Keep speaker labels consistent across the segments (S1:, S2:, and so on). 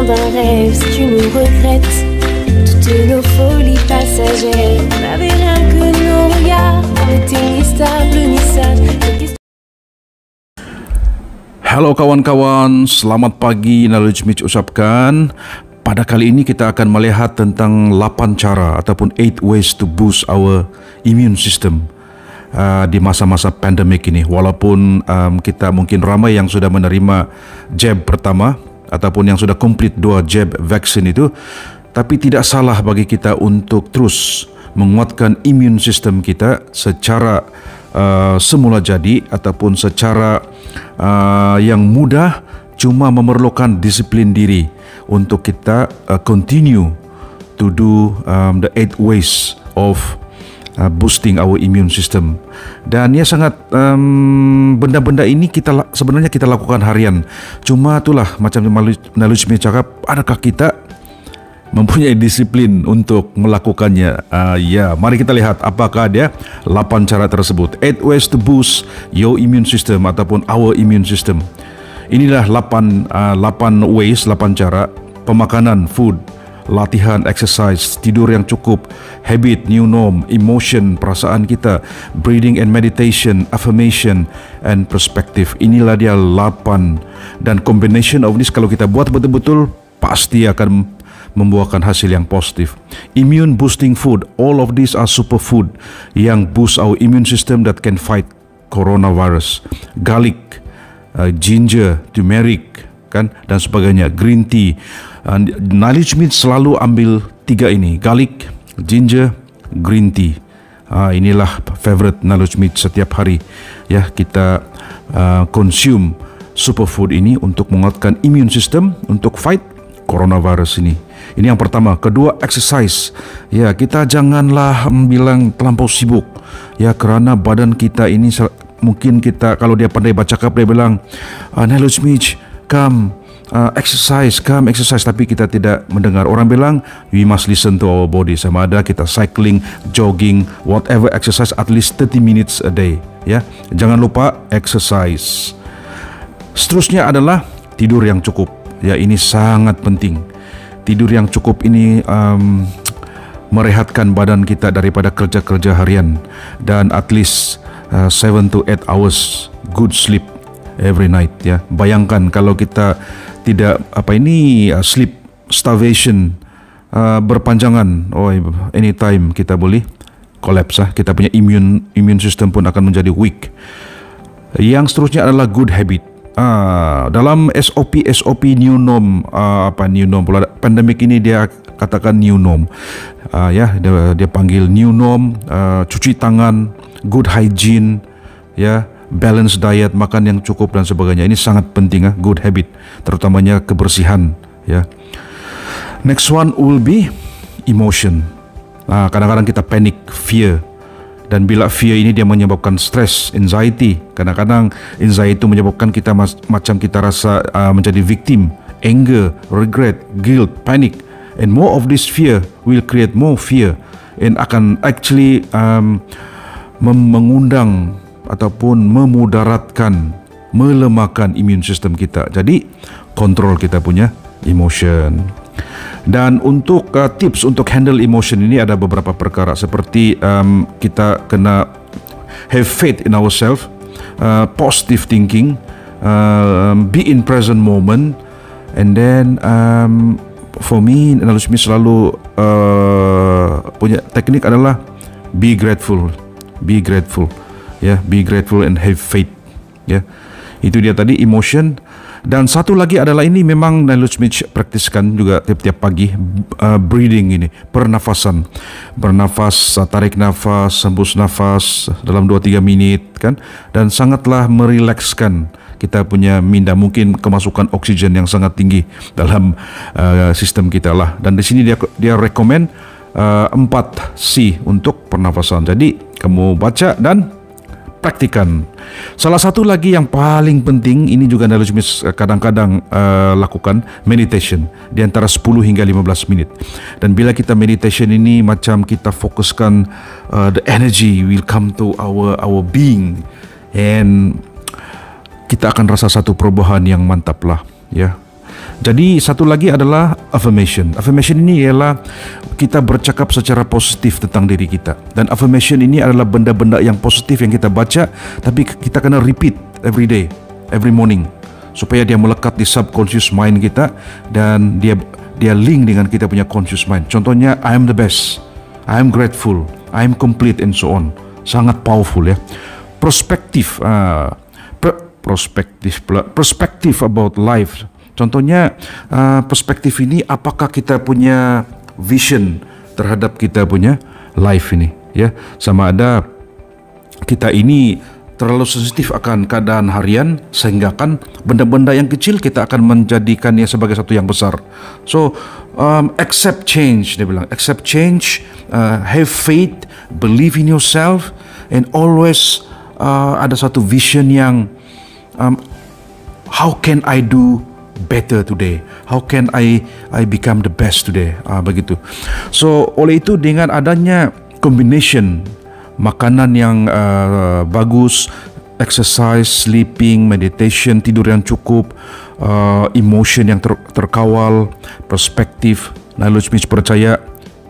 S1: d'un rêve si tu nous regrettes. Toutes nos folies passagères, on n'avait rien que nos regards. On était ni stable ni sage.
S2: Halo kawan-kawan, selamat pagi. Knowledge Mitch ucapkan. Pada kali ini kita akan melihat tentang 8 cara ataupun 8 ways to boost our immune system di masa-masa pandemik ini. Walaupun kita mungkin ramai yang sudah menerima jab pertama ataupun yang sudah komplit 2 jab vaksin itu, tapi tidak salah bagi kita untuk terus menguatkan immune system kita secara semula jadi ataupun secara yang mudah, cuma memerlukan disiplin diri untuk kita continue to do the 8 ways of boosting our immune system. Dan ya sangat benda-benda ini sebenarnya kita lakukan harian. Cuma itulah macam Knowledge Mitch cakap, adakah kita mempunyai disiplin untuk melakukannya? Ya, mari kita lihat apakah dia 8 cara tersebut. 8 ways to boost your immune system ataupun our immune system. Inilah 8 ways, 8 cara: pemakanan, food, latihan, exercise, tidur yang cukup, habit, new norm, emotion, perasaan kita, breathing and meditation, affirmation and perspective. Inilah dia 8, dan combination of this kalau kita buat betul-betul pasti akan membuahkan hasil yang positif. Immune boosting food, all of these are superfood yang boost our immune system that can fight coronavirus. Garlic, ginger, turmeric, kan, dan sebagainya, green tea. Knowledge Mitch selalu ambil 3 ini: garlic, ginger, green tea. Inilah favorite Knowledge Mitch setiap hari. Ya, kita consume superfood ini untuk menguatkan immune system untuk fight coronavirus ini. Ini yang pertama. Kedua, exercise. Ya, kita janganlah bilang terlampau sibuk. Ya, kerana badan kita ini mungkin kita, kalau dia pandai baca cakap, dia bilang, Knowledge Mitch, come exercise, tapi kita tidak mendengar. Orang bilang we must listen to our body. Sama ada kita cycling, jogging, whatever exercise, at least 30 minutes a day. Ya, jangan lupa exercise. Seterusnya adalah tidur yang cukup. Ya, ini sangat penting. Tidur yang cukup ini merehatkan badan kita daripada kerja-kerja harian, dan at least 7 to 8 hours good sleep every night. Ya, bayangkan kalau kita tidak sleep starvation berpanjangan, anytime kita boleh collapse. Kita punya immune system pun akan menjadi weak. Yang seterusnya adalah good habit. Dalam SOP new norm, new norm pula pandemik ini dia katakan new norm. Dia panggil new norm, cuci tangan, good hygiene, ya, balanced diet, makan yang cukup dan sebagainya. Ini sangat penting, good habit, terutamanya kebersihan. Ya. Next one will be emotion. Kadang-kadang kita panic, fear. Dan bila fear ini dia menyebabkan stress, anxiety. Kadang-kadang anxiety itu menyebabkan kita macam kita rasa menjadi victim, anger, regret, guilt, panic. And more of this fear will create more fear and akan actually mengundang ataupun memudaratkan, melemahkan immune system kita. Jadi kontrol kita punya emotion. Dan untuk tips untuk handle emotion ini ada beberapa perkara, seperti kita kena have faith in ourselves, positive thinking, be in present moment, and then for me, Knowledge Mitch selalu punya teknik adalah be grateful, ya, be grateful and have faith. Ya, itu dia tadi emotion. Dan satu lagi adalah ini memang Knowledge Mitch praktiskan juga tiap-tiap pagi, breathing ini, pernafasan. Bernafas, tarik nafas, hembus nafas dalam 2-3 menit, kan? Dan sangatlah merilekskan kita punya minda, mungkin kemasukan oksigen yang sangat tinggi dalam sistem kita lah. Dan di sini dia recommend 4C untuk pernafasan. Jadi kamu baca dan praktikan. Salah satu lagi yang paling penting, ini juga Knowledge Mitch kadang-kadang lakukan, meditation di antara 10 hingga 15 menit. Dan bila kita meditation ini, macam kita fokuskan, the energy will come to our being, and kita akan rasa satu perubahan yang mantap lah, ya. Jadi satu lagi adalah affirmation. Affirmation ini ialah kita bercakap secara positif tentang diri kita. Dan affirmation ini adalah benda-benda yang positif yang kita baca, tapi kita kena repeat every day, every morning, supaya dia melekat di subconscious mind kita dan dia link dengan kita punya conscious mind. Contohnya, I am the best, I am grateful, I am complete, and so on. Sangat powerful ya. Perspektif about life. Contohnya, perspektif ini apakah kita punya vision terhadap kita punya life ini, ya. Sama ada kita ini terlalu sensitif akan keadaan harian sehingga kan benda-benda yang kecil kita akan menjadikannya sebagai satu yang besar. So, accept change, dia bilang. Accept change, have faith, believe in yourself, and always ada satu vision yang how can I do better today? How can I become the best today? Begitu. So oleh itu dengan adanya combination makanan yang bagus, exercise, sleeping, meditation, tidur yang cukup, emotion yang terkawal, perspektif, Knowledge Mitch percaya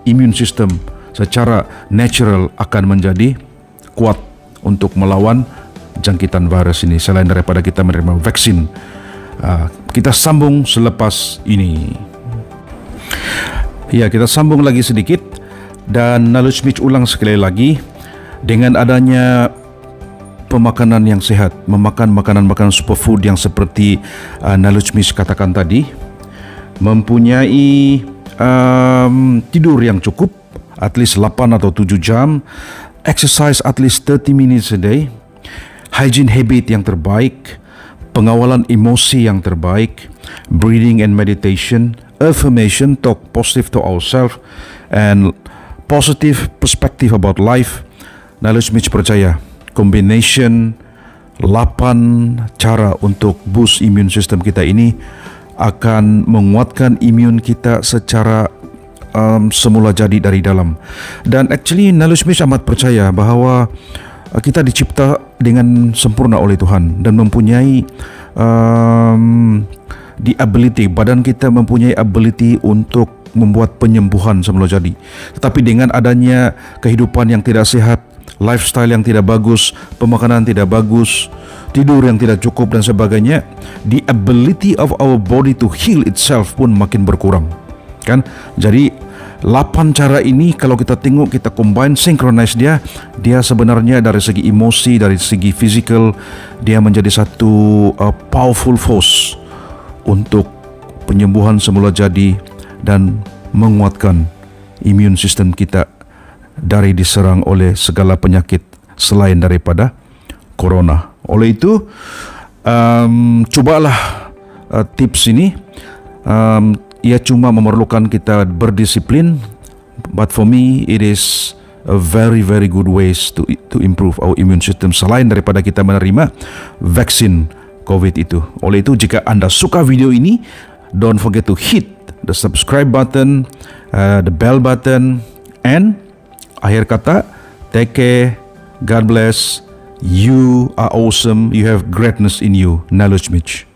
S2: immune system secara natural akan menjadi kuat untuk melawan jangkitan virus ini selain daripada kita menerima vaksin. Kita sambung selepas ini. Ya, kita sambung lagi sedikit dan Knowledge Mitch ulang sekali lagi, dengan adanya pemakanan yang sehat, memakan makanan-makanan superfood yang seperti Knowledge Mitch katakan tadi, mempunyai tidur yang cukup at least 8 atau 7 jam, exercise at least 30 minutes a day, hygiene habit yang terbaik, pengawalan emosi yang terbaik, breathing and meditation, affirmation, talk positive to ourselves, and positive perspective about life. Knowledge Mitch percaya combination 8 cara untuk boost immune system kita ini akan menguatkan imun kita secara semula jadi dari dalam. Dan actually Knowledge Mitch amat percaya bahawa kita dicipta dengan sempurna oleh Tuhan dan mempunyai the ability, badan kita mempunyai ability untuk membuat penyembuhan semula jadi. Tetapi dengan adanya kehidupan yang tidak sehat, lifestyle yang tidak bagus, pemakanan tidak bagus, tidur yang tidak cukup dan sebagainya, the ability of our body to heal itself pun makin berkurang. Kan? Jadi 8 cara ini kalau kita tengok, kita combine, synchronize dia sebenarnya dari segi emosi, dari segi physical, dia menjadi satu powerful force untuk penyembuhan semula jadi dan menguatkan immune system kita dari diserang oleh segala penyakit selain daripada corona. Oleh itu, cobalah tips ini. Ia cuma memerlukan kita berdisiplin, but for me it is a very good ways to improve our immune system selain daripada kita menerima vaksin COVID itu. Oleh itu, jika anda suka video ini, don't forget to hit the subscribe button, the bell button, and akhir kata, take care, God bless, you are awesome, you have greatness in you. Knowledge Mitch.